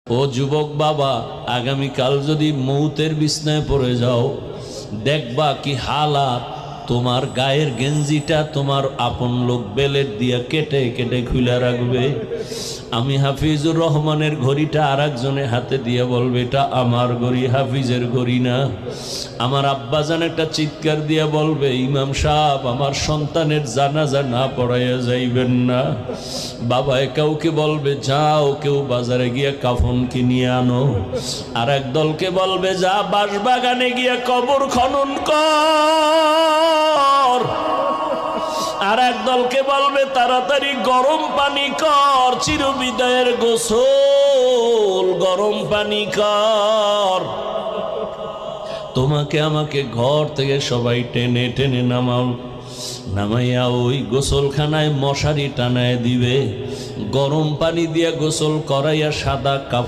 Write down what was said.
ও যুবক বাবা, আগামীকাল যদি মৌতের বিছনায় পড়ে যাও, দেখবা কি হালাত। তোমার গায়ের গেঞ্জিটা তোমার আপন লোক বেলেট দিয়া কেটে কেটে খুলে রাখবে। আমি হাফিজুর রহমানের ঘড়িটা আর একজনের হাতে দিয়ে বলবে, এটা আমার ঘড়ি, হাফিজের ঘড়ি না। আমার আব্বাজান একটা চিৎকার দিয়ে বলবে, ইমাম সাহেব আমার সন্তানের জানাজা না পড়াইয়া যাইবেন না। বাবা কাউকে বলবে, যাও কেউ বাজারে গিয়ে কাফন কিনিয়ে আনো। আর এক দলকে বলবে, যা বাঁশবাগানে গিয়ে কবর খনন কর। আর এক দলকে বলবে, তাড়াতাড়ি গরম পানি কর, চিরবিদায়ের গোসল গরম পানি কর। তোমাকে আমাকে ঘর থেকে সবাই টেনে টেনে নামাইয়া ওই গোসলখানায় মশারি টানায় দিবে, গরম পানি দিয়ে গোসল করাইয়া সাদা কাপড়